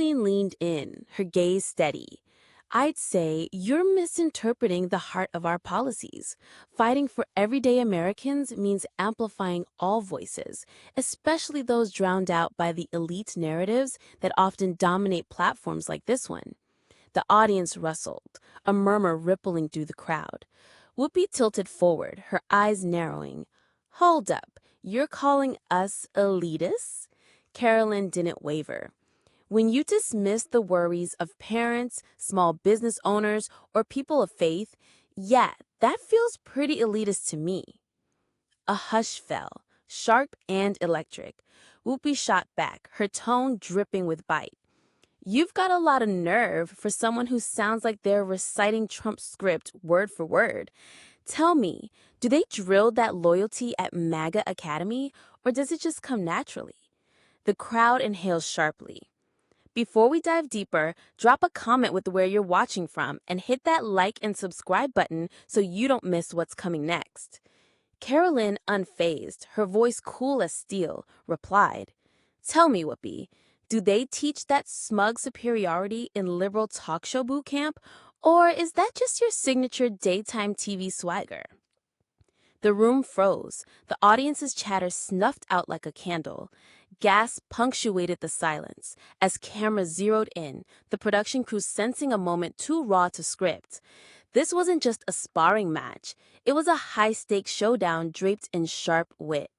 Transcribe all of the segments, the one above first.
Whoopi leaned in, her gaze steady. I'd say you're misinterpreting the heart of our policies. Fighting for everyday Americans means amplifying all voices, especially those drowned out by the elite narratives that often dominate platforms like this one. The audience rustled, a murmur rippling through the crowd. Whoopi tilted forward, her eyes narrowing. Hold up, you're calling us elitists? Carolyn didn't waver. When you dismiss the worries of parents, small business owners, or people of faith, yeah, that feels pretty elitist to me. A hush fell, sharp and electric. Whoopi shot back, her tone dripping with bite. You've got a lot of nerve for someone who sounds like they're reciting Trump's script word for word. Tell me, do they drill that loyalty at MAGA Academy, or does it just come naturally? The crowd inhaled sharply. Before we dive deeper, drop a comment with where you're watching from and hit that like and subscribe button so you don't miss what's coming next. Carolyn, unfazed, her voice cool as steel, replied, Tell me, Whoopi, do they teach that smug superiority in liberal talk show boot camp, or is that just your signature daytime TV swagger? The room froze, the audience's chatter snuffed out like a candle. Gasps punctuated the silence. As cameras zeroed in, the production crew sensing a moment too raw to script. This wasn't just a sparring match. It was a high-stakes showdown draped in sharp wit.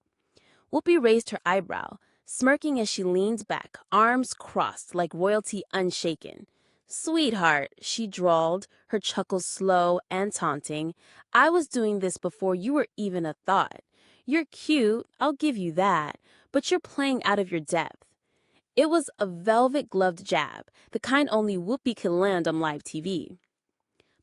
Whoopi raised her eyebrow, smirking as she leaned back, arms crossed like royalty unshaken. Sweetheart, she drawled, her chuckle slow and taunting. I was doing this before you were even a thought. You're cute, I'll give you that, but you're playing out of your depth. It was a velvet-gloved jab, the kind only Whoopi could land on live TV.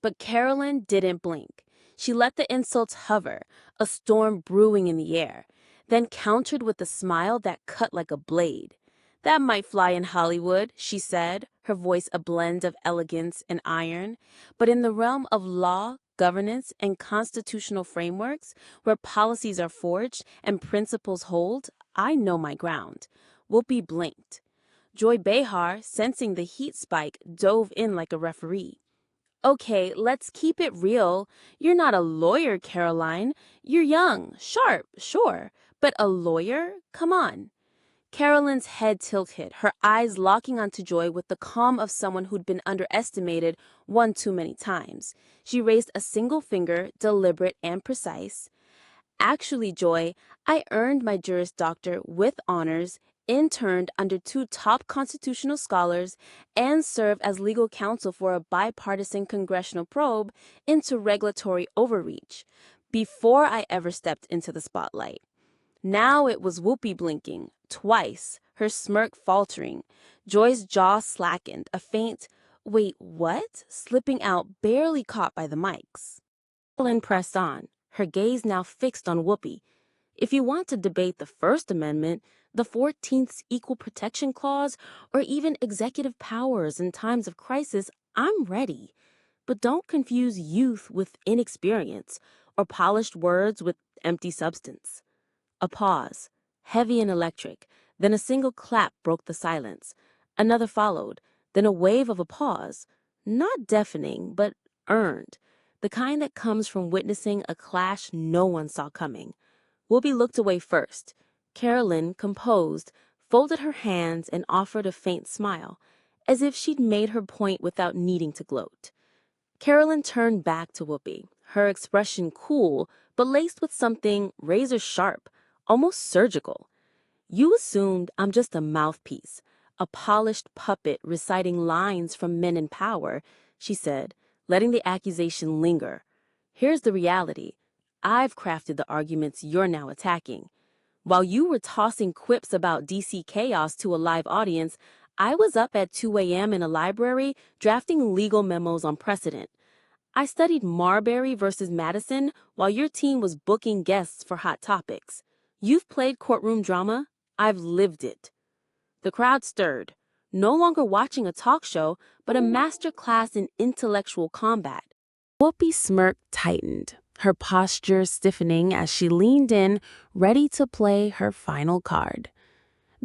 But Carolyn didn't blink. She let the insults hover, a storm brewing in the air, then countered with a smile that cut like a blade. That might fly in Hollywood, she said, her voice a blend of elegance and iron. But in the realm of law, governance, and constitutional frameworks, where policies are forged and principles hold, I know my ground. Whoopi blinked. Joy Behar, sensing the heat spike, dove in like a referee. Okay, let's keep it real. You're not a lawyer, Caroline. You're young, sharp, sure. But a lawyer? Come on. Carolyn's head tilted, her eyes locking onto Joy with the calm of someone who'd been underestimated one too many times. She raised a single finger, deliberate and precise. Actually, Joy, I earned my Juris Doctor with honors, interned under 2 top constitutional scholars, and served as legal counsel for a bipartisan congressional probe into regulatory overreach before I ever stepped into the spotlight. Now it was Whoopi blinking, twice, her smirk faltering. Joy's jaw slackened, a faint, wait, what? Slipping out, barely caught by the mics. Carolyn pressed on, her gaze now fixed on Whoopi. If you want to debate the First Amendment, the 14th Equal Protection Clause, or even executive powers in times of crisis, I'm ready. But don't confuse youth with inexperience, or polished words with empty substance. A pause, heavy and electric, then a single clap broke the silence. Another followed, then a wave of applause, not deafening, but earned, the kind that comes from witnessing a clash no one saw coming. Whoopi looked away first. Carolyn, composed, folded her hands and offered a faint smile, as if she'd made her point without needing to gloat. Carolyn turned back to Whoopi, her expression cool, but laced with something razor-sharp, almost surgical. You assumed I'm just a mouthpiece, a polished puppet reciting lines from men in power, she said, letting the accusation linger. Here's the reality. I've crafted the arguments you're now attacking. While you were tossing quips about DC chaos to a live audience, I was up at 2 a.m. in a library drafting legal memos on precedent. I studied Marbury versus Madison while your team was booking guests for Hot Topics. You've played courtroom drama. I've lived it. The crowd stirred, no longer watching a talk show, but a masterclass in intellectual combat. Whoopi's smirk tightened, her posture stiffening as she leaned in, ready to play her final card.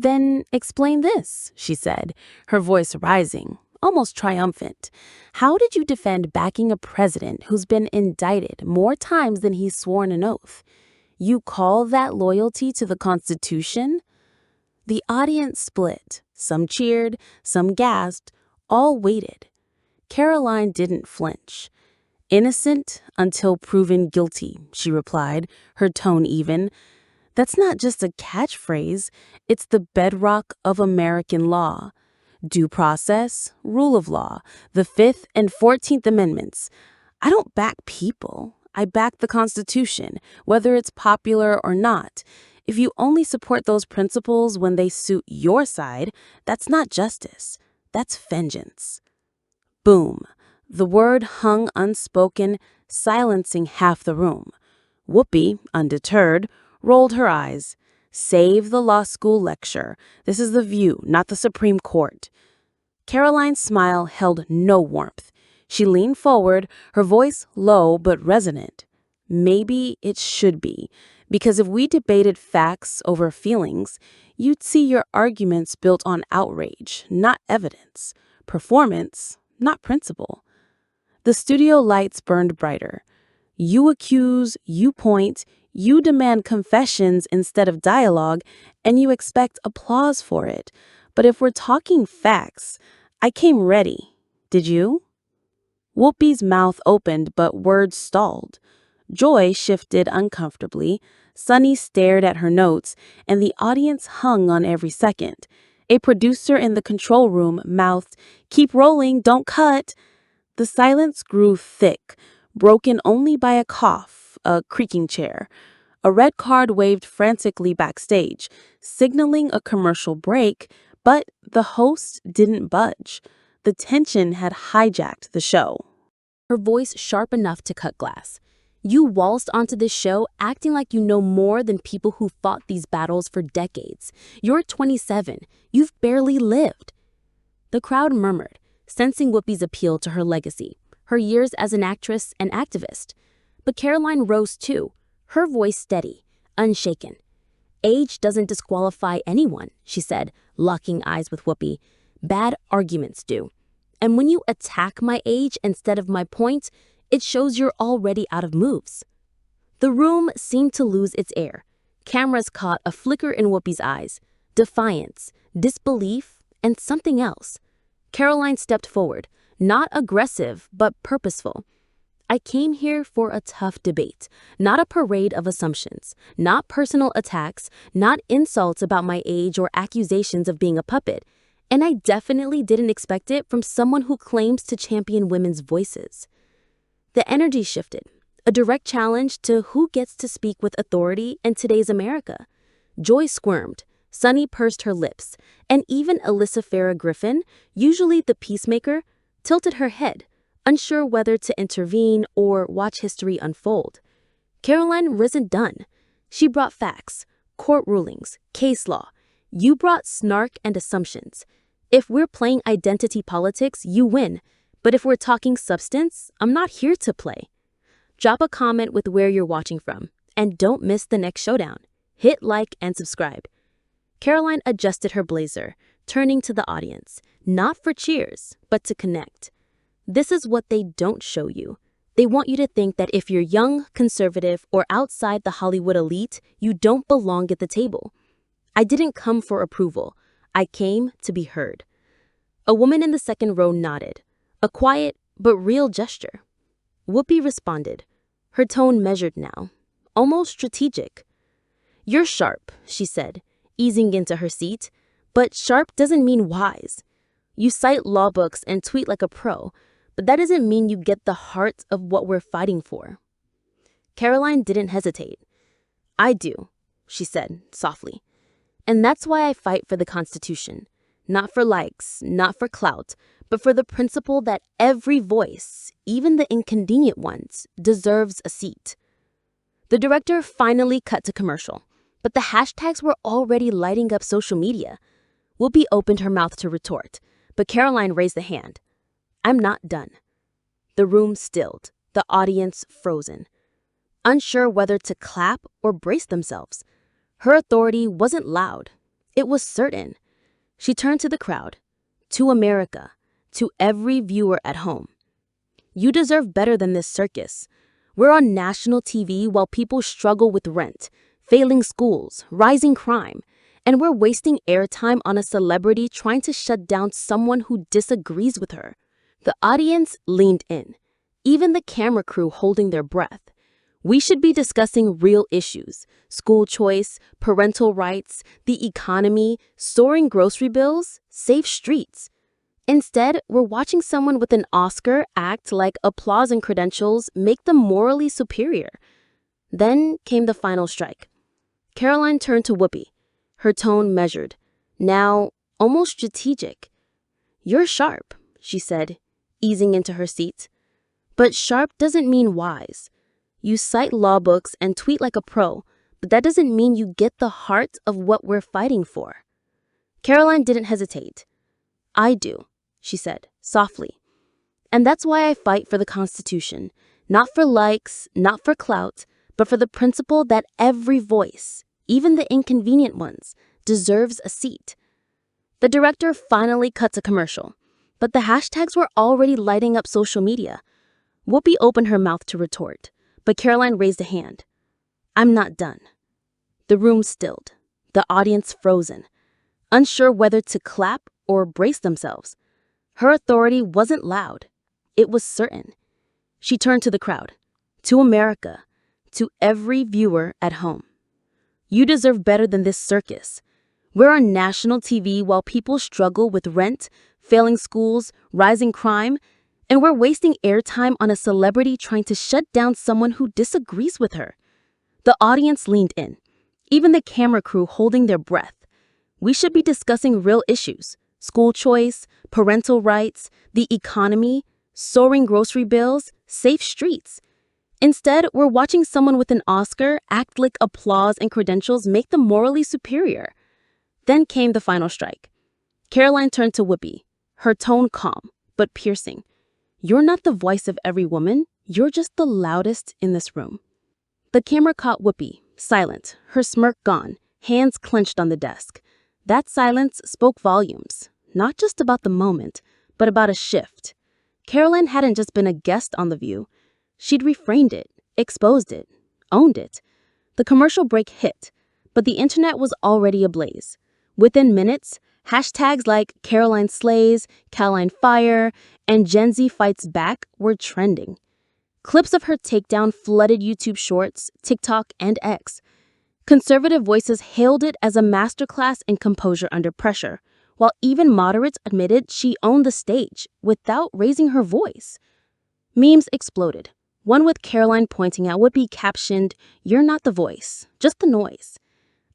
Then explain this, she said, her voice rising, almost triumphant. How did you defend backing a president who's been indicted more times than he's sworn an oath? You call that loyalty to the Constitution? The audience split. Some cheered, some gasped, all waited. Karoline didn't flinch. Innocent until proven guilty, she replied, her tone even. That's not just a catchphrase, it's the bedrock of American law. Due process, rule of law, the 5th and 14th Amendments. I don't back people. I back the Constitution, whether it's popular or not. If you only support those principles when they suit your side, that's not justice. That's vengeance. Boom. The word hung unspoken, silencing half the room. Whoopi, undeterred, rolled her eyes. Save the law school lecture. This is the View, not the Supreme Court. Karoline's smile held no warmth. She leaned forward, her voice low but resonant. Maybe it should be, because if we debated facts over feelings, you'd see your arguments built on outrage, not evidence, performance, not principle. The studio lights burned brighter. You accuse, you point, you demand confessions instead of dialogue, and you expect applause for it. But if we're talking facts, I came ready. Did you? Whoopi's mouth opened, but words stalled. Joy shifted uncomfortably. Sunny stared at her notes, and the audience hung on every second. A producer in the control room mouthed, "Keep rolling, don't cut." The silence grew thick, broken only by a cough, a creaking chair. A red card waved frantically backstage, signaling a commercial break, but the host didn't budge. The tension had hijacked the show. Her voice sharp enough to cut glass. You waltzed onto this show acting like you know more than people who fought these battles for decades. You're 27. You've barely lived. The crowd murmured, sensing Whoopi's appeal to her legacy, her years as an actress and activist. But Karoline rose too, her voice steady, unshaken. Age doesn't disqualify anyone, she said, locking eyes with Whoopi. Bad arguments do. And when you attack my age instead of my point, it shows you're already out of moves. The room seemed to lose its air. Cameras caught a flicker in Whoopi's eyes, defiance, disbelief, and something else. Karoline stepped forward, not aggressive, but purposeful. I came here for a tough debate, not a parade of assumptions, not personal attacks, not insults about my age or accusations of being a puppet. And I definitely didn't expect it from someone who claims to champion women's voices. The energy shifted, a direct challenge to who gets to speak with authority in today's America. Joy squirmed, Sunny pursed her lips, and even Alyssa Farah Griffin, usually the peacemaker, tilted her head, unsure whether to intervene or watch history unfold. Karoline wasn't done. She brought facts, court rulings, case law. You brought snark and assumptions. If we're playing identity politics, you win. But if we're talking substance, I'm not here to play. Drop a comment with where you're watching from. And don't miss the next showdown. Hit like and subscribe. Karoline adjusted her blazer, turning to the audience, not for cheers, but to connect. This is what they don't show you. They want you to think that if you're young, conservative, or outside the Hollywood elite, you don't belong at the table. I didn't come for approval. I came to be heard. A woman in the second row nodded, a quiet but real gesture. Whoopi responded, her tone measured now, almost strategic. You're sharp, she said, easing into her seat, but sharp doesn't mean wise. You cite law books and tweet like a pro, but that doesn't mean you get the heart of what we're fighting for. Karoline didn't hesitate. I do, she said softly. And that's why I fight for the Constitution. Not for likes, not for clout, but for the principle that every voice, even the inconvenient ones, deserves a seat. The director finally cut to commercial, but the hashtags were already lighting up social media. Whoopi opened her mouth to retort, but Karoline raised a hand. I'm not done. The room stilled, the audience frozen, unsure whether to clap or brace themselves. Her authority wasn't loud. It was certain. She turned to the crowd, to America, to every viewer at home. You deserve better than this circus. We're on national TV while people struggle with rent, failing schools, rising crime, and we're wasting airtime on a celebrity trying to shut down someone who disagrees with her. The audience leaned in, even the camera crew holding their breath. We should be discussing real issues: school choice, parental rights, the economy, soaring grocery bills, safe streets. Instead, we're watching someone with an Oscar act like applause and credentials make them morally superior. Then came the final strike. Karoline turned to Whoopi, her tone measured, now almost strategic. "You're sharp," she said, easing into her seat. "But sharp doesn't mean wise. You cite law books and tweet like a pro, but that doesn't mean you get the heart of what we're fighting for." Karoline didn't hesitate. "I do," she said, softly. "And that's why I fight for the Constitution. Not for likes, not for clout, but for the principle that every voice, even the inconvenient ones, deserves a seat." The director finally cut to commercial, but the hashtags were already lighting up social media. Whoopi opened her mouth to retort, but Karoline raised a hand. "I'm not done." The room stilled, the audience frozen, unsure whether to clap or brace themselves. Her authority wasn't loud. It was certain. She turned to the crowd, to America, to every viewer at home. You deserve better than this circus. We're on national TV while people struggle with rent, failing schools, rising crime, and we're wasting airtime on a celebrity trying to shut down someone who disagrees with her. The audience leaned in, even the camera crew holding their breath. We should be discussing real issues: school choice, parental rights, the economy, soaring grocery bills, safe streets. Instead, we're watching someone with an Oscar act like applause and credentials make them morally superior. Then came the final strike. Karoline turned to Whoopi, her tone calm, but piercing. "You're not the voice of every woman. You're just the loudest in this room." The camera caught Whoopi, silent, her smirk gone, hands clenched on the desk. That silence spoke volumes, not just about the moment, but about a shift. Karoline hadn't just been a guest on The View. She'd reframed it, exposed it, owned it. The commercial break hit, but the internet was already ablaze. Within minutes, hashtags like Karoline Slays, Karoline Fire, and Gen Z Fights Back were trending. Clips of her takedown flooded YouTube Shorts, TikTok, and X. Conservative voices hailed it as a masterclass in composure under pressure, while even moderates admitted she owned the stage without raising her voice. Memes exploded. One with Karoline pointing out Whoopi captioned, "You're not the voice, just the noise."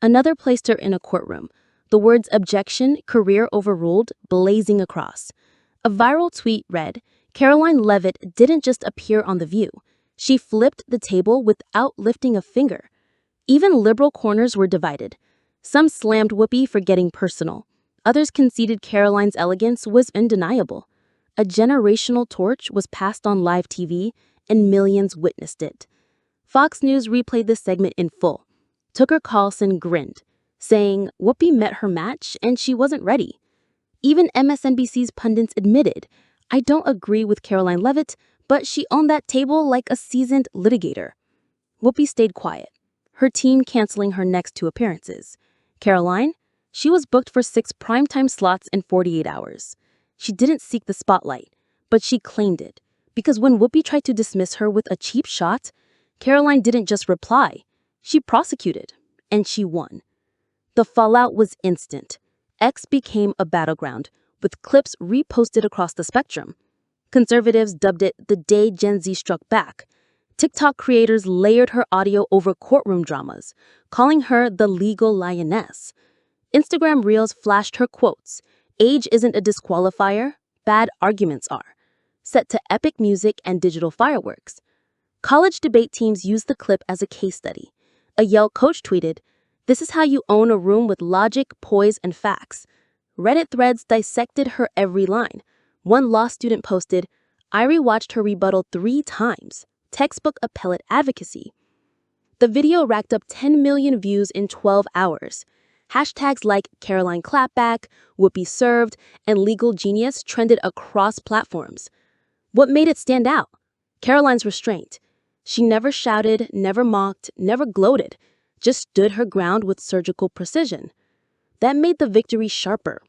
Another placed her in a courtroom, the words "objection, career overruled" blazing across. A viral tweet read, "Karoline Leavitt didn't just appear on The View. She flipped the table without lifting a finger." Even liberal corners were divided. Some slammed Whoopi for getting personal. Others conceded Karoline's elegance was undeniable. A generational torch was passed on live TV, and millions witnessed it. Fox News replayed this segment in full. Tucker Carlson grinned, saying Whoopi met her match and she wasn't ready. Even MSNBC's pundits admitted, "I don't agree with Karoline Leavitt, but she owned that table like a seasoned litigator." Whoopi stayed quiet, her team canceling her next 2 appearances. Karoline? She was booked for 6 primetime slots in 48 hours. She didn't seek the spotlight, but she claimed it. Because when Whoopi tried to dismiss her with a cheap shot, Karoline didn't just reply. She prosecuted, and she won. The fallout was instant. X became a battleground, with clips reposted across the spectrum. Conservatives dubbed it the day Gen Z struck back. TikTok creators layered her audio over courtroom dramas, calling her the legal lioness. Instagram Reels flashed her quotes, "Age isn't a disqualifier, bad arguments are," set to epic music and digital fireworks. College debate teams used the clip as a case study. A Yale coach tweeted, "This is how you own a room with logic, poise, and facts." Reddit threads dissected her every line. One law student posted, "I rewatched her rebuttal 3 times. Textbook appellate advocacy." The video racked up 10 million views in 12 hours. Hashtags like Karoline clapback, Whoopi served, and legal genius trended across platforms. What made it stand out? Caroline's restraint. She never shouted, never mocked, never gloated, just stood her ground with surgical precision. That made the victory sharper.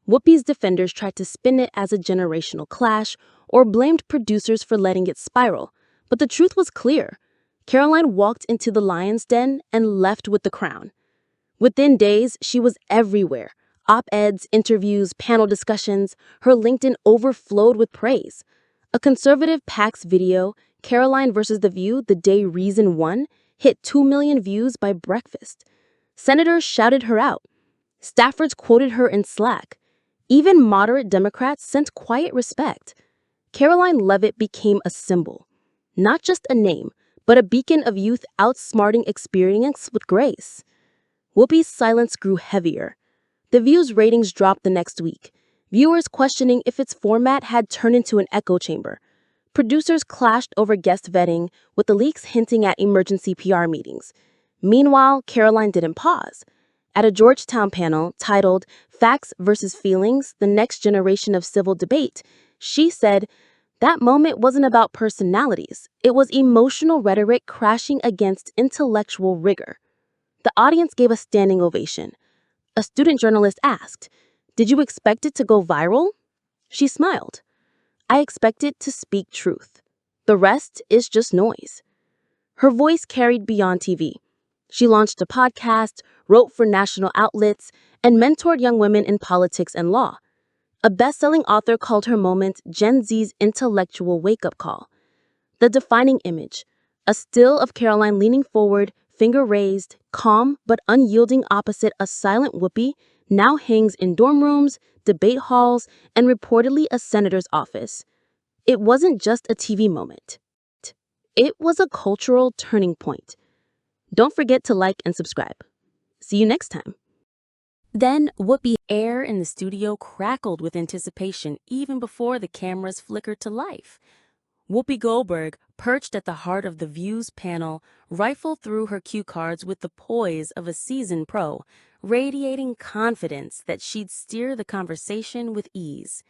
Whoopi's defenders tried to spin it as a generational clash or blamed producers for letting it spiral, but the truth was clear. Karoline walked into the lion's den and left with the crown. Within days, she was everywhere. Op-eds, interviews, panel discussions, her LinkedIn overflowed with praise. A conservative PAC's video, Karoline versus The View, the day Reason won, hit 2 million views by breakfast. Senators shouted her out. Staffers quoted her in Slack. Even moderate Democrats sent quiet respect. Karoline Leavitt became a symbol. Not just a name, but a beacon of youth outsmarting experience with grace. Whoopi's silence grew heavier. The View's ratings dropped the next week, viewers questioning if its format had turned into an echo chamber. Producers clashed over guest vetting, with the leaks hinting at emergency PR meetings. Meanwhile, Karoline didn't pause. At a Georgetown panel titled Facts versus Feelings, the Next Generation of Civil Debate, she said, "That moment wasn't about personalities. It was emotional rhetoric crashing against intellectual rigor." The audience gave a standing ovation. A student journalist asked, "Did you expect it to go viral?" She smiled. "I expect it to speak truth. The rest is just noise." Her voice carried beyond TV. She launched a podcast, wrote for national outlets, and mentored young women in politics and law. A best-selling author called her moment Gen Z's intellectual wake-up call. The defining image, a still of Karoline leaning forward, finger raised, calm but unyielding opposite a silent Whoopi, now hangs in dorm rooms, debate halls, and reportedly a senator's office. It wasn't just a TV moment. It was a cultural turning point. Don't forget to like and subscribe. See you next time. Then Whoopi, air in the studio crackled with anticipation even before the cameras flickered to life. Whoopi Goldberg, perched at the heart of The View's panel, rifled through her cue cards with the poise of a seasoned pro, radiating confidence that she'd steer the conversation with ease.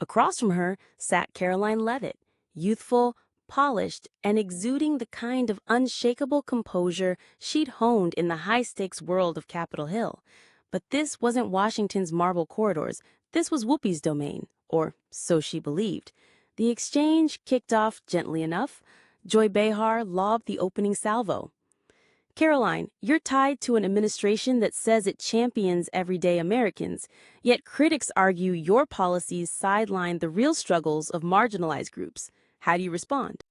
Across from her sat Karoline Leavitt, youthful, polished, and exuding the kind of unshakable composure she'd honed in the high-stakes world of Capitol Hill. But this wasn't Washington's marble corridors. This was Whoopi's domain, or so she believed. The exchange kicked off gently enough. Joy Behar lobbed the opening salvo. "Karoline, you're tied to an administration that says it champions everyday Americans, yet critics argue your policies sideline the real struggles of marginalized groups. How do you respond?"